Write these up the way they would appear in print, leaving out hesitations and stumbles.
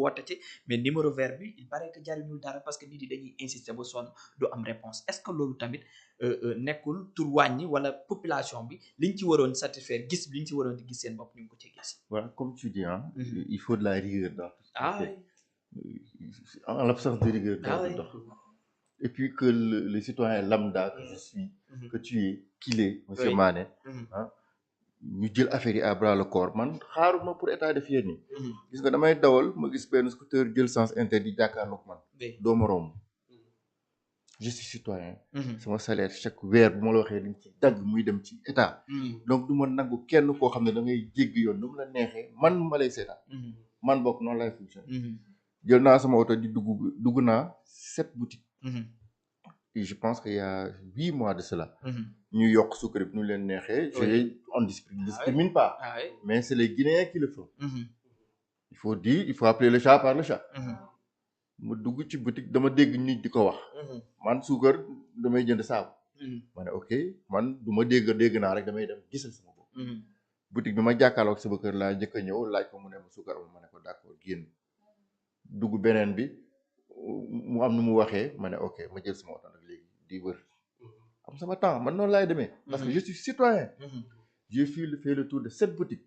woote ci mais numéro vert bi il paraît que jariñul dara parce que nit yi dañuy insister ba sonn du am réponse est-ce que loolu tamit nekkul tur wàññi wala population bi liñ ci waroon satisfaire gis liñ ci waroon di gis seen bopp ñu ngi ko ci gis. Voilà, comme tu dis, hein, il faut de la rigueur dans tout ce qu'on ah fait. En l'absence de rigueur, ah oui. et puis que le citoyen lambda que je suis, que tu es, qu'il est, monsieur Oui. Mané, hein, ñu jël affaire yi à bras le corps man xaaruma pour état def yéen nii. gis nga damay dawal ma gis benn scooter jël sens interdit jàkkaarloog man. doo ma romb. je suis citoyen. sama salaire chaque weer bu ma la waxee dañ ci dagg muy dem ci état. donc du ma nangu kenn koo xam ne da ngay jéggi yoon nu mu la neexee man ma lay seetaan. man bokk noonu lay fonctionner. jël naa sama oto di dugg naa 7 boutiques. et je pense qu'il y a 8 mois de cela. ñu yokk suukar bi nu leen neexee. on discrimine pas. mais c'est les Guinéens qui le font. il faut appeler le chat par le chat. mu dugg ci boutique dama dégg nit di ko wax. man suukar damay jënd saabu. ma ne ok man du ma dégg naa rek damay dem gisal sama bopp. boutique bi ma jàkkaarloog sama kër laa njëkk a ñëw laaj ko mu ne ma suukar ma ne ko d'accord génn. dugg beneen bi mu am nu mu waxee ma ne ok ma jël sama oto nag léegi di wër. am sama temps man noonu laay demee. parce que je suis citoyen. j'ai fait le tour de 7 boutiques.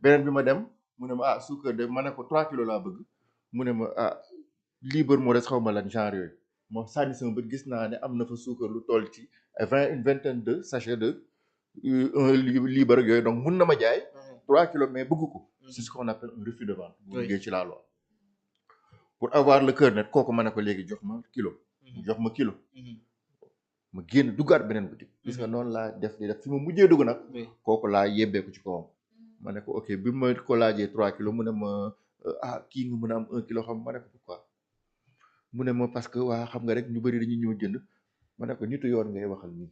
beneen bi ma dem mu ne ma suukar de ma ne ko 3 kilos laa bëgg mu ne ma libre moo des xaw ma lan genre yooyu moo sànni sama bët gis naa ne am na fa suukar lu toll ci une vingtaine de sachets de libre yooyu donc mun na ma jaay. 3 kilos mais bëgg ko. c'est ce qu'on appelle un refus de vente. bu liggéey ci la loi. pour avoir le cœur net kooku ma ne ko léegi jox ma kilo. jox ma kilo. ma génn duggaat beneen boutique. gis nga noonu laa def di def fi ma mujjee dugg nag. kooku laa yebbeeku ci kawam. ma ne ko ok bi ma ko laajee 3 kilos mu ne ma kii nga mën a am 1 kilo xam ma ne ko pourquoi. mu ne ma parce que waa xam nga rek ñu bëri dañuy ñëw jënd ma ne ko nitu yoon ngay waxal nii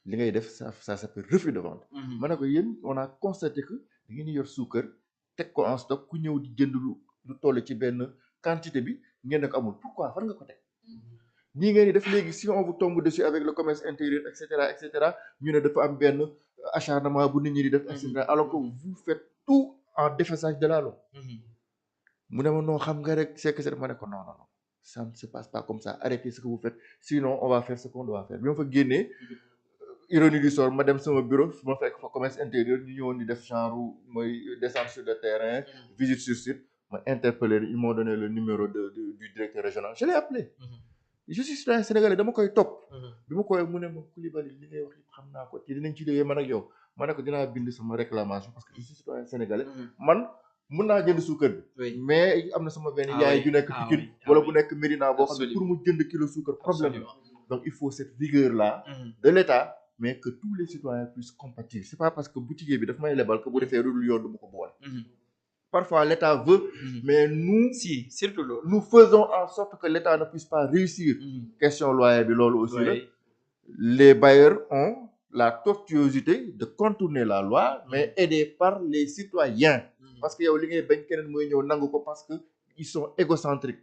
li ngay def ça s'appelle refus de vente. ma ne ko yéen on a constaté que da ngeen di yor suukar teg ko en stock ku ñëw di jënd lu toll ci benn quantité bi ngeen ne ko amul pourquoi fan nga ko teg. nii ngeen di def léegi si on vous tombe dessus avec le commerce intérieur et cetera ñu ne dafa am benn acharnement bu nit ñi di def et cetera alors que vous faites tout en défaçage de la loi. mu ne ma non xam nga rek c'est que ma ne ko non. ça ne se passe pas comme ça arrêtez ce que vous faites sinon on va faire ce qu'on doit faire bi ma fa génnee ironie du sort ma dem sama bureau ma fekk fa commerce intérieur ñu ñëwoon di def genre mooy descendre sur le terrain visite sur site ma interpellé ils m'ont donné le numéro du directeur régional je l'ai appelé. je suis citoyen sénégalais dama koy topp. bi ma koy mu ne ma Coulibaly li ngay wax xam naa ko te dinañ ci liggéey man ak yow ma ne ko dinaa bind sama réclamation parce que je suis citoyen sénégalais man. mën naa jënd suukar bi mais am na sama benn yaay ju nekk Pikine wala bu nekk Médina boo xam ne pour mu jënd kilo suukar problème la donc il faut cette rigueur là de l'État mais que tous les citoyens puissent compatir c'est pas parce que boutiquier bi daf may lebal que bu defee lu dul yoon du ma ko boole parfois l'État veut mais nous faisons en sorte que l'État ne puisse pas réussir question loyer bi loolu aussi la les bailleurs ont la tortuosité de contourner la loi mais aidés par les citoyens. Parce que yow li ngay bañ keneen mooy ñëw nangu ko parce que ils sont égocentriques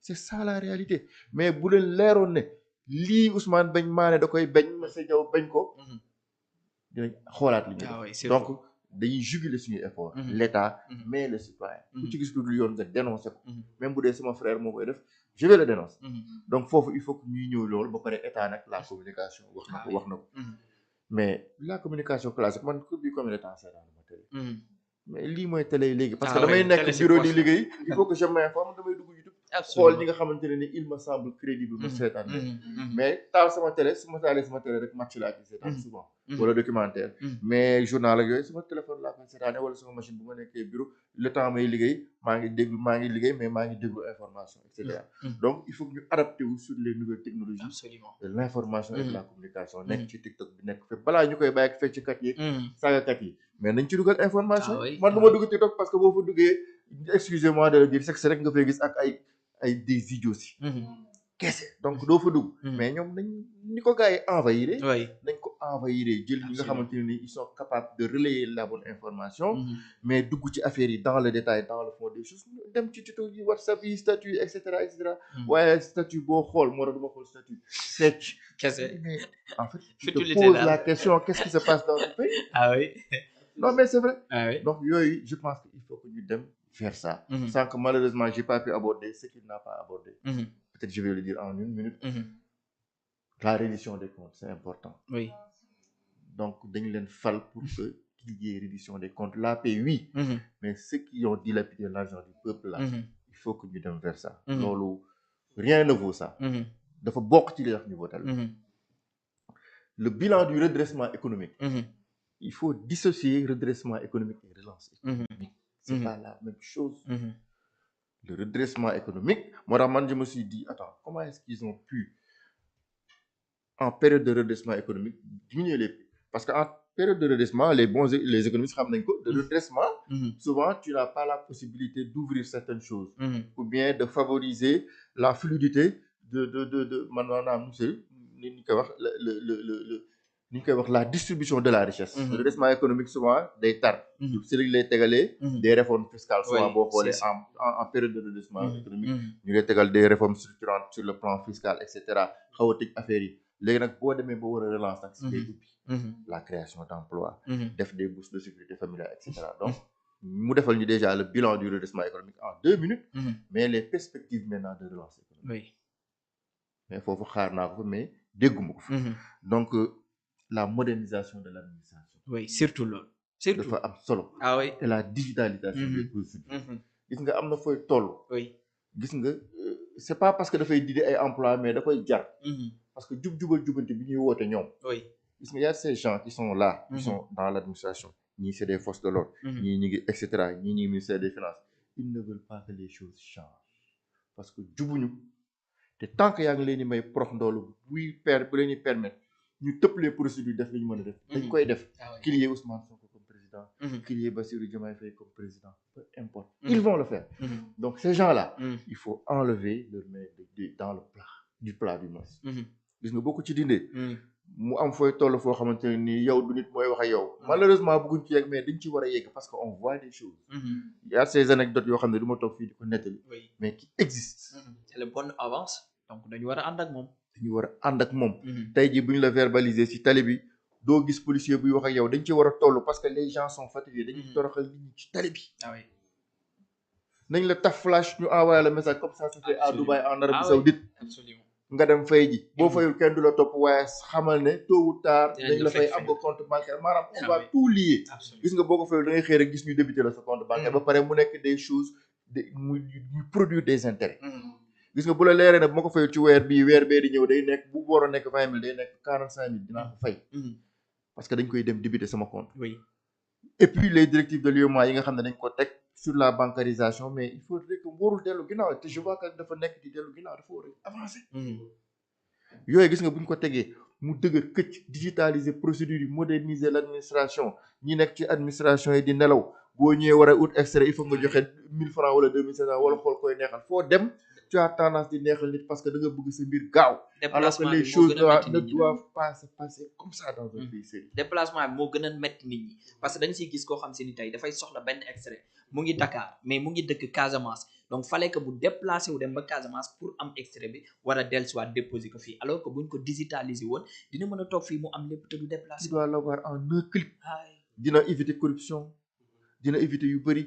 c'est ça la réalité mais bu leen leeroon ne lii Ousmane bañ Mané da koy bañ Massa Diaw bañ ko dinañ xoolaat li ñuy donc dañuy juguler suñuy effort l'État mais le citoyen ku ci gis lu dul yoon nga dénoncer ko même bu dee sama frère moo koy def je vais le dénoncer donc foofu il faut que ñuy ñëw loolu ba pare État nag la communication wax na ko mais la communication classique man ku bi combien de temps c'est dans ma télé mais lii mooy télé léegi parce que damay nekk bureau di liggéey il faut que je m'informe damay dugg YouTube xool ñi nga xamante ne ni il me semble crédible ma seetaan mais taal sama télé su ma taalee sama télé rek match laa ci seetaan souvent wala documentaire mais journal ak yooyu sama téléphone laa koy seetaane wala sama machine bu ma nekkee bureau le temps may liggéey maa ngi liggéey mais maa ngi déglu information et cetera donc il faut que ñu adapté wu sur les nouvelles technologies de l'information et de la communication nekk ci TikTok bi nekk fépp balaa ñu koy bàyyi ak fecckat yi saagakat yi mais nañ ci dugal information man du ma dugg TikTok parce que boo fa duggee excusez-moi de le dire sexe rek nga fay gis ak ay des idioties kese donc doo fa dugg mais ñoom nañ ni ko gars yi envahir nañ ko envahir jël ñi nga xamante ne ni ils sont capables de relayer la bonne information mais dugg ci affaire yi dans le détail dans le fond des choses dem ci tuto yi WhatsApp yi statut et cetera waaye statut boo xool moo tax du ma xool statut fecc kese mais en fait tu te poses la question qu'est-ce qui se passe dans le pays non mais c'est vrai donc yooyu je pense que il faut que ñu dem vers ça. Sans que malheureusement j'ai pas pu aborder ce qu'il n'a pas abordé. Peut-être je vais le dire en une minute. La reddition des comptes, c'est important. Oui. Donc dañu leen fal pour que qu'il y ait reddition des comptes. La paix, oui. Mais ceux qui ont dilapidé l'argent du peuple là, il faut que ñu dem vers ça. Loolu rien ne vaut ça. Dafa bokk ci li wax ñu votal. Le bilan du redressement économique. Il faut dissocier redressement économique et relance économique. C'est pas la même chose. Le redressement économique, moi je me suis dit, attends, comment est-ce qu'ils ont pu, en période de redressement économique, diminuer les prix? Parce qu'en période de redressement, les économistes savent que de redressement, souvent tu n'as pas la possibilité d'ouvrir certaines choses, ou bien de favoriser la fluidité la distribution de la richesse. Le redressement économique, souvent, des tards. C'est les des réformes fiscales, souvent, en période de redressement économique. Nous les des réformes structurantes sur le plan fiscal, etc. Chaotique affaire. Les gens qui ont relance la création d'emplois, des bourses de sécurité familiale, etc. Donc, nous avons déjà le bilan du redressement économique en 2 minutes, mais les perspectives maintenant de relance économique. Oui. Mais il faut voir, mais dégoût. Donc, la modernisation de l'administration. Oui, surtout là. Surtout. Dafa am solo. Ah oui. Et la digitalisation des procédures. Gis nga am na fooy toll. Oui. Gis nga c'est pas parce que dafay didi ay emploi mais da koy jar. Parce que jubal jubanti bi ñuy woote ñoom. Oui. Gis nga y a ces gens qui sont là, qui sont dans l'administration. Ñii c'est des forces de l'ordre. Ñii ñu ngi etc. Ñii ñu ngi ministère des finances. Ils ne veulent pas que les choses changent. Parce que jubuñu te tant que yaa ngi leen di may prox ndoolu bu leen di permettre ñu tëpp les procédures def li ñu mën a def. dañ koy def. Qu'il y ait Ousmane Sonko comme président. Qu'il y ait Bassirou Diomaye Faye comme président. Peu importe. Ils vont le faire. Donc ces gens-là, il faut enlever leur main dans le plat du mos. Gis nga beaucoup ci dindee. mu am fooy toll foo xamante ne nii yow du nit mooy wax ak yow. Malheureusement bëgguñ ci yegg mais dañ ci war a yegg parce que on voit des choses. Il y a ces anecdotes yoo xam ne du ma toog fii di ko nettali. mais qui existent. C'est le bon avance. Donc dañu war a ànd ak moom. dañu war a ànd ak moom. tey jii bu ñu la verbaliser ci tali bi doo gis policier buy wax ak yow dañ ci war a toll parce que les gens sont fatigués dañuy toroxal nit ñi ci tali bi. Ah oui. nañ la taf flash ñu envoyé le message comme ça se fait à Dubaï en Arabie Saoudite. Absolument. nga dem fay ji boo fayul kenn du la topp waaye xamal ne tôt ou tard dañ la fay am nga compte bancaire maanaam on va tout lier. Gis nga boo ko fayul da ngay xëy rek gis ñu débité la sa compte bancaire ba pare mu nekk des choses muy produire des intérêts. Gis nga bu la leeree ne bu ma ko fayul ci weer bee di ñëw day nekk bu waroon nekk 20 000 day nekk 45 000 dinaa ko fay. parce que dañ koy dem débité sama compte. Oui. Et puis les directives de l'UEMOA yi nga xam ne dañ ko teg sur la bancarisation mais il faudrait que warul dellu ginnaaw te je vois que dafa nekk di dellu ginnaaw dafa war a avancer. yooyu gis nga bu ñu ko tegee mu dëgër këcc digitaliser procédure yi moderniser l'administration ñi nekk ci administration yi di nelaw boo ñëwee war a ut extrait il faut nga joxe 1000 francs wala 2500 wala xool koy neexal foo dem tu as tendance di neexal nit parce que da nga bëgg sa mbir gaaw. alors que les choses ne doivent pas se passer comme ça dans un pays sérieux. déplacement bi moo gën a métti nit ñi parce que dañ siy gis koo xam si ni tey dafay soxla benn extrait mu ngi Dakar mais mu ngi dëkk Casamance donc fallait que bu déplacé wu dem ba Casamance pour am extrait bi war a dellusiwaat déposer ko fii alors que buñ ko digitaliser woon dina mën a toog fii mu am lépp te du déplacé. tu dois l'avoir en un clic. dina éviter corruption dina éviter yu bëri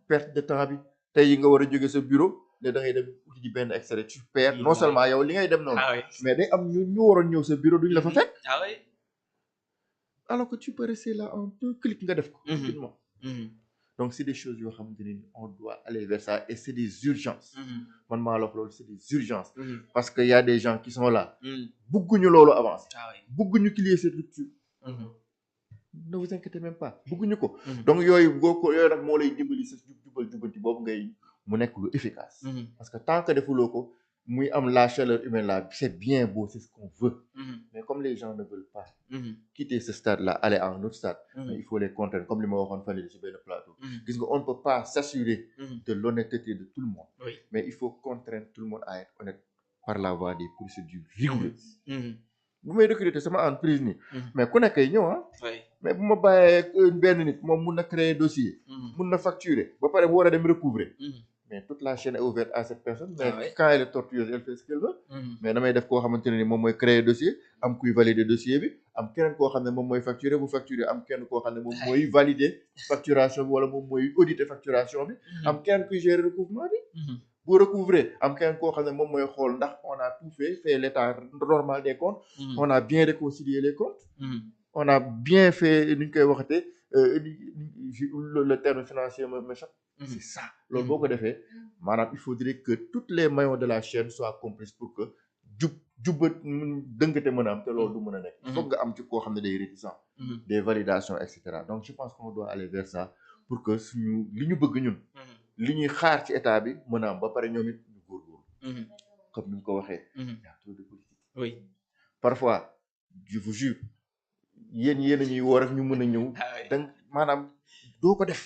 perte de temps bi tey yi nga war a jóge sa bureau. ne da ngay dem uti ji benn extrait tu perds non seulement yow li ngay dem noonu. mais day am ñu waroon ñëw sa bureau duñ la fa fekk. alors que tu peux rester là en un clic nga def ko. donc c'est des choses yoo xamante ne on doit aller vers ça et c'est des urgences. man maa la wax loolu c'est des urgences. parce que y a des gens qui sont là. bëgguñu loolu avancer. bëgguñu qu'il y ait cette rupture. ne vous inquiétez même pas bëgguñu ko. donc yooyu nag moo lay dimbali sa jubanti boobu ngay. mu nekk lu efficace. parce que tant que defuloo ko muy am la chaleur humaine là c'est bien beau c'est ce qu'on veut. mais comme les gens ne veulent pas. quitter ce stade là aller à un autre stade. mais il faut les contraindre comme li ma waxoon fan yii ci benn plateau. gis nga on ne peut pas s'assurer de l'honnêteté de tout le monde. mais il faut contraindre tout le monde à être honnête par la voie des procédures rigoureuses. bu may recruter sama entreprise nii. mais ku nekkay ñëw mais bu ma bàyyee benn nit moom mun na créer dossier. mun na facturer ba pare bu war a dem recouvrer. mais toute la chaîne est ouverte à cette personne mais Ah ouais. quand elle est tortueuse elle fait ce qu'elle veut mais damay def koo xamante ne ni moom mooy créer dossier am kuy valider dossier bi am keneen koo xam ne moom mooy facturer bu facturer am kenn koo xam ne moom mooy valider facturation bi wala moom mooy auditer facturation bi am keneen kuy gérer recouvrement bi bu recouvrer am keneen koo xam ne moom mooy xool ndax on a tout fait l'état normal des comptes on a bien réconcilié les comptes on a bien fait nu ñu koy waxatee le terme financier me m'échappe c'est ça loolu boo ko defee maanaam il faudrait que toutes les maillons de la chaîne soient complices pour que jubbat dëngate mën a am te loolu du mën a nekk foog nga am ci koo xam ne day réticent des validations et cetera donc je pense qu'on doit aller vers ça pour que suñu li ñu bëgg ñun li ñuy xaar ci état bi mën a am ba pare ñoom it ñu góorgóorlu comme ni mu ko waxee y a trop de politique oui parfois je vous jure yéen a ñuy woo rek ñu mën a ñëw dang maanaam doo ko def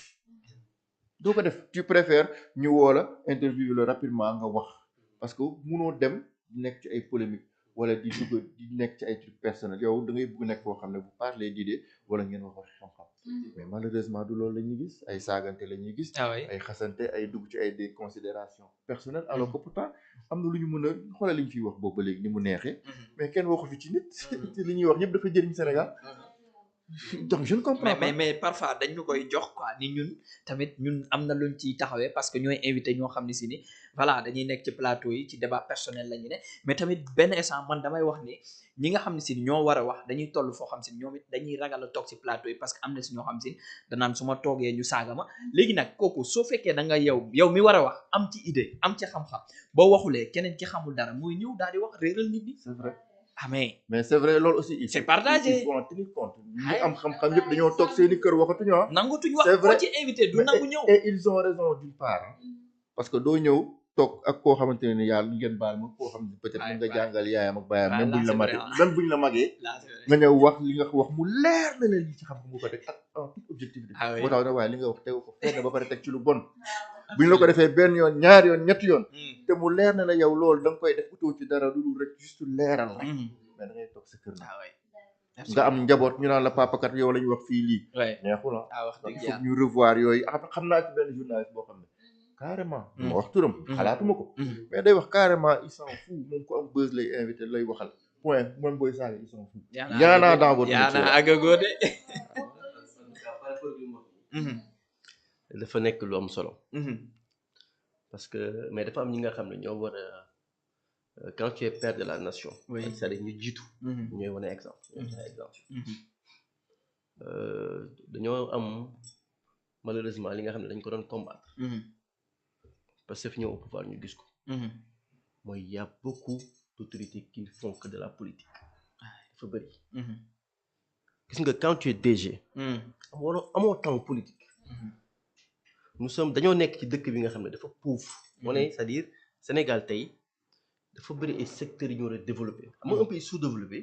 tu préfères ñu woo la interview la rapidement nga wax parce que munoo dem di nekk ci ay polémique wala di dugg di nekk ci ay trucs personnels yow da ngay bëgg nekk foo xam ne bu parler d'idée wala ngeen wax xam-xam mais malheureusement du loolu la ñuy gis ay saagante la ñuy gis ay xasante ay dugg ci ay des considérations personnelles alors que pourtant am na lu ñu mën a xoolal li ñu fiy wax boobu ba léegi ni mu neexee mais kenn waxu fi ci nit te li ñuy wax yëpp dafa jëriñ Sénégal donc je ne comprends pas mais parfois dañ ñu koy jox quoi ni ñun tamit ñun am na luñ ciy taxawee parce que ñooy invité ñoo xam ne si ni voilà dañuy nekk ci plateau yi ci débat personnel la ñu ne mais tamit benn instant man damay wax ni ñi nga xam ne si ni ñoo war a wax dañuy toll foo xam si ni ñoom it dañuy ragal a toog ci plateau yi parce que am na si ñoo xam si danaan su ma toogee ñu saaga ma léegi nag kooku soo fekkee da nga yow mi war a wax am ci idée am ci xam-xam boo waxulee keneen ki xamul dara mooy ñëw daal di wax réeral nit ñi c'est vrai ah mais c'est vrai loolu aussi c'est partagé il faut en tenir compte ñi am xam-xam yëpp dañoo toog seeni kër waxatuñu nangutuñ wax c'est vrai koo ci invité du nangu ñëw et ils ont raison d'une part parce que doo ñëw toog ak koo xamante ne ni yàlla ngeen baal ma koo xam ne peut-être mën nga jàngal yaayam ak baayam même buñ la magee nga ñëw wax li nga wax mu leer na leen li ci xam-xam bu ko teg ak en toute objectivité boo tax na waaye li nga wax tegu ko fenn ba pare teg ci lu bon buñ la ko defee benn yoon ñaari yoon ñetti yoon te mu leer na la yow loolu da nga koy def utoo ci dara lu dul rek juste leeral rek mais da ngay toog sa kër na nga am njaboot ñu naan la papakat yow la ñu wax fii lii neexul il faut ñu revoir yooyu xam naa ci benn journaliste boo xam ne carrément ma wax turam xalaatuma ko mais day wax carrément il s'en fout moom ko am buzz lay invité lay waxal point même booy saaga il s'en fout yaanaa dans votre métier agago de dafa nekk lu am solo parce que mais dafa am ñi nga xam ne ñoo war a quand tu es père de la nation c'est-à-dire ñu jiitu ñooy wane exemple dañoo am malheureusement li nga xam ne dañ ko doon combattre parce que fi ñëw au pouvoir ñu gis ko mooy y a beaucoup d'autorités qui ne font que de la politique dafa bëri gis nga quand tu es DG amoo temps politique dañoo nekk ci dëkk bi nga xam ne dafa pauvre moo ne c'est-à-dire Sénégal tey dafa bëri ay secteurs yi ñu war a développé am un pays sous-développé